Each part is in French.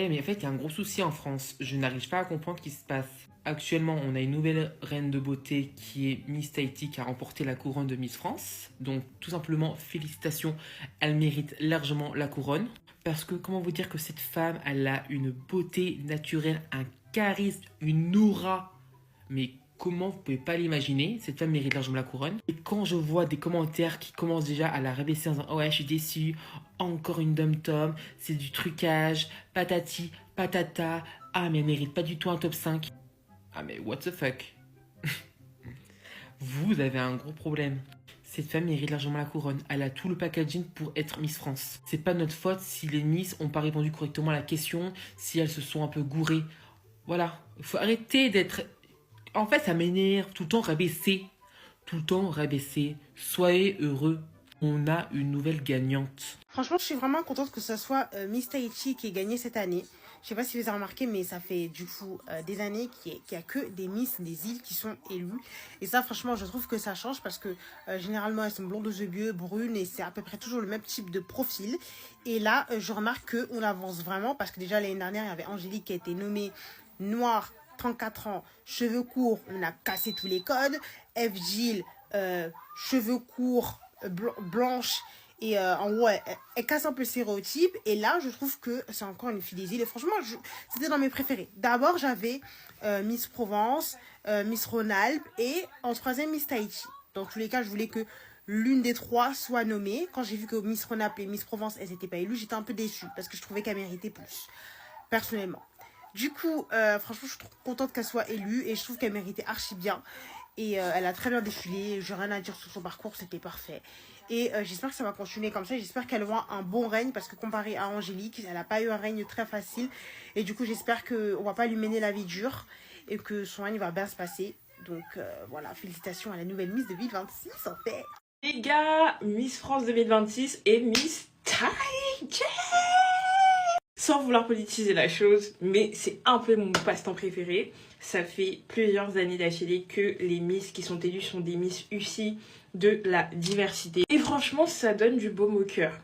Mais en fait, il y a un gros souci en France. Je n'arrive pas à comprendre ce qui se passe. Actuellement, on a une nouvelle reine de beauté qui est Miss Tahiti qui a remporté la couronne de Miss France. Donc, tout simplement, félicitations. Elle mérite largement la couronne. Parce que, comment vous dire que cette femme, elle a une beauté naturelle, un charisme, une aura. Mais comment vous pouvez pas l'imaginer? Cette femme mérite largement la couronne. Et quand je vois des commentaires qui commencent déjà à la rabaisser en disant: oh ouais, je suis déçu, encore une dom-tom, c'est du trucage, patati, patata, ah mais elle mérite pas du tout un top 5. Ah mais what the fuck? Vous avez un gros problème. Cette femme mérite largement la couronne. Elle a tout le packaging pour être Miss France. C'est pas notre faute si les Miss ont pas répondu correctement à la question, si elles se sont un peu gourées. Voilà. Faut arrêter d'être. En fait, ça m'énerve. Tout le temps rabaisser. Tout le temps rabaisser. Soyez heureux. On a une nouvelle gagnante. Franchement, je suis vraiment contente que ce soit Miss Tahiti qui ait gagné cette année. Je sais pas si vous avez remarqué, mais ça fait du coup des années qu'il y a que des Miss des îles qui sont élues. Et ça, franchement, je trouve que ça change parce que généralement, elles sont blondes aux yeux bleus, brunes, et c'est à peu près toujours le même type de profil. Et là, je remarque qu'on avance vraiment parce que déjà l'année dernière, il y avait Angélique qui a été nommée noire, 34 ans, cheveux courts, on a cassé tous les codes. F. Gilles, cheveux courts, blanche. Et en gros, elle casse un peu le stéréotype. Et là, je trouve que c'est encore une fille des îles. Et franchement, c'était dans mes préférés. D'abord, j'avais Miss Provence, Miss Rhône-Alpes et en troisième, Miss Tahiti. Dans tous les cas, je voulais que l'une des trois soit nommée. Quand j'ai vu que Miss Rhône-Alpes et Miss Provence, elles n'étaient pas élues, j'étais un peu déçue parce que je trouvais qu'elle méritait plus, personnellement. Du coup, franchement, je suis trop contente qu'elle soit élue et je trouve qu'elle méritait archi bien. Et elle a très bien défilé, j'ai rien à dire sur son parcours, c'était parfait. Et j'espère que ça va continuer comme ça, j'espère qu'elle aura un bon règne, parce que comparé à Angélique, elle n'a pas eu un règne très facile. Et du coup, j'espère qu'on va pas lui mener la vie dure, et que son règne va bien se passer. Donc voilà, félicitations à la nouvelle Miss 2026 en fait. Les gars, Miss France 2026 et Miss Tahiti. Sans vouloir politiser la chose, mais c'est un peu mon passe-temps préféré. Ça fait plusieurs années d'affilée que les Miss qui sont élues sont des Miss UCI de la diversité. Et franchement, ça donne du baume au cœur.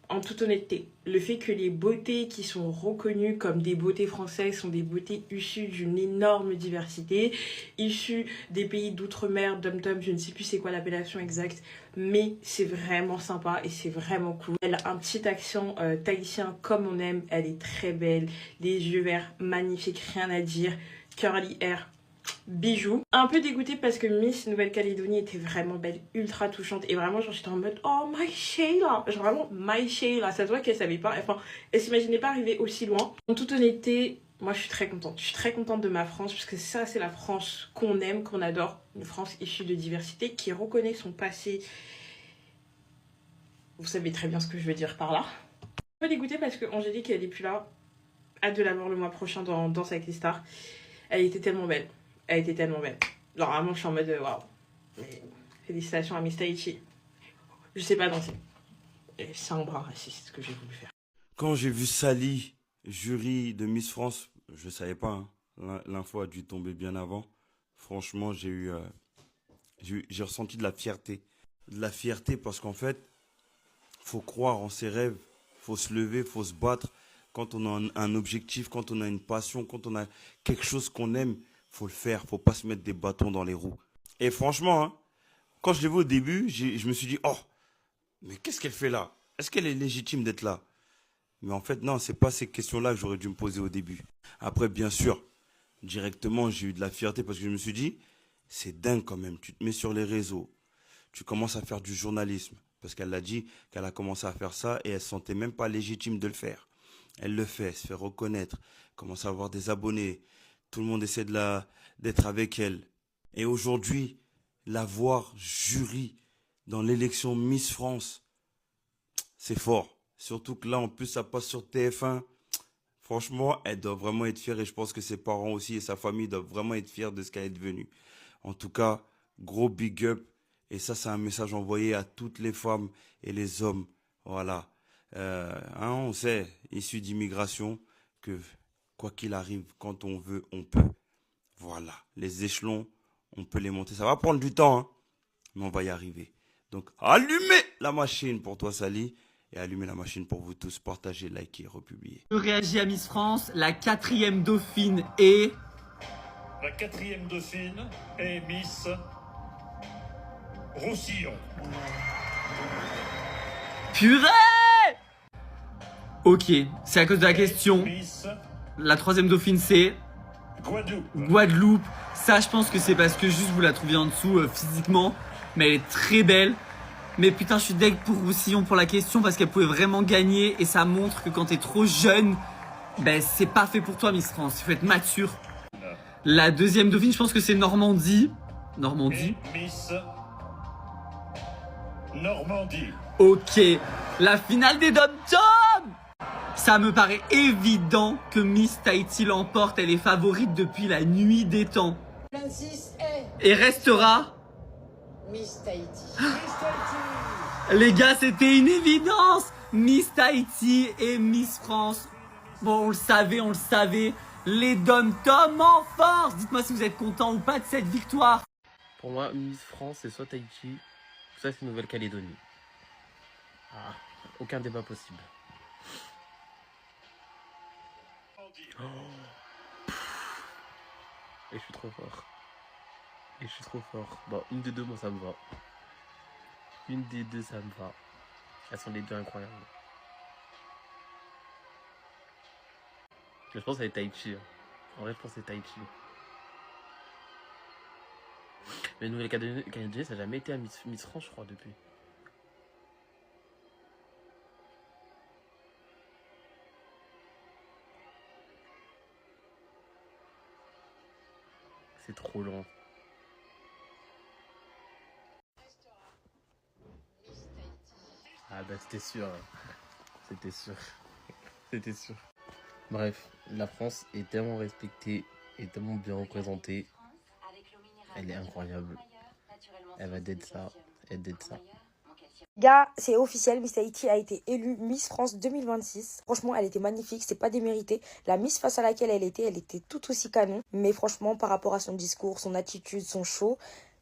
En toute honnêteté, le fait que les beautés qui sont reconnues comme des beautés françaises sont des beautés issues d'une énorme diversité, issues des pays d'outre-mer, dom-tom, je ne sais plus c'est quoi l'appellation exacte, mais c'est vraiment sympa et c'est vraiment cool. Elle a un petit accent tahitien comme on aime, elle est très belle, les yeux verts, magnifiques, rien à dire, curly hair, bijou. Un peu dégoûtée parce que Miss Nouvelle-Calédonie était vraiment belle, ultra touchante. Et vraiment, genre, j'étais en mode, oh, my Sheila. Genre, vraiment, my Sheila. Ça se voit qu'elle savait pas, enfin, elle s'imaginait pas arriver aussi loin. En toute honnêteté, moi, je suis très contente. Je suis très contente de ma France, parce que ça, c'est la France qu'on aime, qu'on adore. Une France issue de diversité, qui reconnaît son passé. Vous savez très bien ce que je veux dire par là. Un peu dégoûtée parce que Angélique, elle est plus là. Hâte de la voir le mois prochain dans Danse avec les stars. Elle était tellement belle. Elle était tellement belle. Genre vraiment je suis en mode waouh. Félicitations à Miss Tahiti. Je sais pas danser. Et c'est un bras raciste ce que j'ai voulu faire. Quand j'ai vu Sally, jury de Miss France, je savais pas, hein. L'info a dû tomber bien avant. Franchement, j'ai ressenti de la fierté. De la fierté parce qu'en fait, faut croire en ses rêves, faut se lever, faut se battre. Quand on a un objectif, quand on a une passion, quand on a quelque chose qu'on aime, faut le faire, faut pas se mettre des bâtons dans les roues. Et franchement, hein, quand je l'ai vu au début, je me suis dit, oh, mais qu'est-ce qu'elle fait là? Est-ce qu'elle est légitime d'être là? Mais en fait, non, c'est pas ces questions-là que j'aurais dû me poser au début. Après, bien sûr, directement, j'ai eu de la fierté parce que je me suis dit, c'est dingue quand même. Tu te mets sur les réseaux, tu commences à faire du journalisme. Parce qu'elle a dit qu'elle a commencé à faire ça et elle se sentait même pas légitime de le faire. Elle le fait, elle se fait reconnaître, commence à avoir des abonnés. Tout le monde essaie d'être avec elle. Et aujourd'hui, la voir jury dans l'élection Miss France, c'est fort. Surtout que là, en plus, ça passe sur TF1. Franchement, elle doit vraiment être fière et je pense que ses parents aussi et sa famille doivent vraiment être fiers de ce qu'elle est devenue. En tout cas, gros big up. Et ça, c'est un message envoyé à toutes les femmes et les hommes. Voilà. On sait, issu d'immigration, que quoi qu'il arrive, quand on veut, on peut. Voilà. Les échelons, on peut les monter. Ça va prendre du temps, hein, mais on va y arriver. Donc, allumez la machine pour toi, Sally. et allumez la machine pour vous tous, partager, liker, republier. Je réagis à Miss France, la 4e dauphine est... La 4e dauphine est Miss Roussillon. Purée! Ok, c'est à cause de la question. Miss La 3e dauphine c'est... Guadeloupe. Guadeloupe. Ça, je pense que c'est parce que juste vous la trouviez en dessous physiquement. Mais elle est très belle. Mais putain, je suis deg pour Roussillon pour la question parce qu'elle pouvait vraiment gagner. Et ça montre que quand t'es trop jeune, ben c'est pas fait pour toi Miss France. Il faut être mature. La 2e dauphine, je pense que c'est Normandie. Normandie. Et Miss Normandie. Ok. La finale des Dom-Tom. Ça me paraît évident que Miss Tahiti l'emporte. Elle est favorite depuis la nuit des temps. 26 est Et restera... Miss Tahiti. Les gars, c'était une évidence. Miss Tahiti et Miss France. Bon, on le savait. Les Dom-Tom en force. Dites-moi si vous êtes content ou pas de cette victoire. Pour moi, Miss France, c'est soit Tahiti, soit c'est Nouvelle-Calédonie. Ah, aucun débat possible. Oh. Et je suis trop fort. Bon, une des deux, moi, ça me va. Une des deux, ça me va. Elles sont les deux incroyables. Mais je pense que c'est Tahiti. Hein. En vrai, je pense que c'est Tahiti. Mais Nouvelle-Calédonie, ça n'a jamais été à Miss France, je crois, depuis. C'est trop long. Ah bah c'était sûr. C'était sûr. Bref, la France est tellement respectée et tellement bien représentée. Elle est incroyable. Elle va d'être ça. Elle d'être ça. Gars, c'est officiel, Miss Tahiti a été élue Miss France 2026. Franchement, elle était magnifique, c'est pas démérité. La Miss face à laquelle elle était tout aussi canon. Mais franchement, par rapport à son discours, son attitude, son show,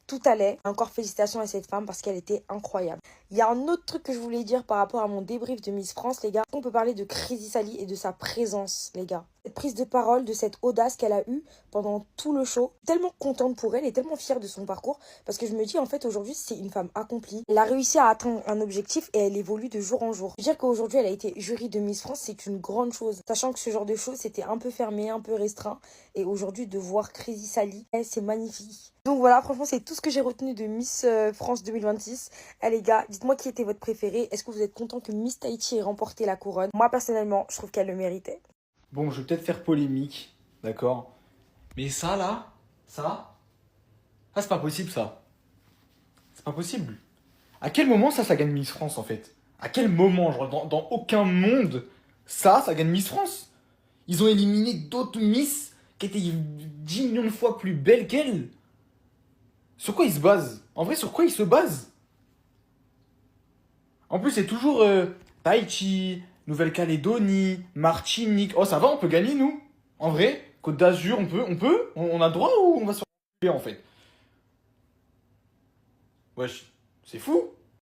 tout allait. Encore félicitations à cette femme parce qu'elle était incroyable. Il y a un autre truc que je voulais dire par rapport à mon débrief de Miss France, les gars. On peut parler de Crazy Sally et de sa présence, les gars. Cette prise de parole, de cette audace qu'elle a eue pendant tout le show. Tellement contente pour elle et tellement fière de son parcours. Parce que je me dis, en fait, aujourd'hui, c'est une femme accomplie. Elle a réussi à atteindre un objectif et elle évolue de jour en jour. Dire qu'aujourd'hui, elle a été jury de Miss France, c'est une grande chose. Sachant que ce genre de show, c'était un peu fermé, un peu restreint. Et aujourd'hui, de voir Crazy Sally, c'est magnifique. Donc voilà, franchement, c'est tout ce que j'ai retenu de Miss France 2026. Allez, les gars, dites-moi qui était votre préféré. Est-ce que vous êtes content que Miss Tahiti ait remporté la couronne? Moi, personnellement, je trouve qu'elle le méritait. Bon, je vais peut-être faire polémique, d'accord? Mais ça, là, ça... Ah, c'est pas possible, ça. C'est pas possible. À quel moment, ça gagne Miss France, en fait? À quel moment? Genre, dans aucun monde, ça gagne Miss France. Ils ont éliminé d'autres Miss qui étaient 10 millions de fois plus belles qu'elle. Sur quoi ils se basent? En vrai, sur quoi ils se basent? En plus, c'est toujours Tahiti, Nouvelle-Calédonie, Martinique. Oh, ça va, on peut gagner, nous. En vrai, Côte d'Azur, on a droit ou on va se faire en fait? Wesh, c'est fou.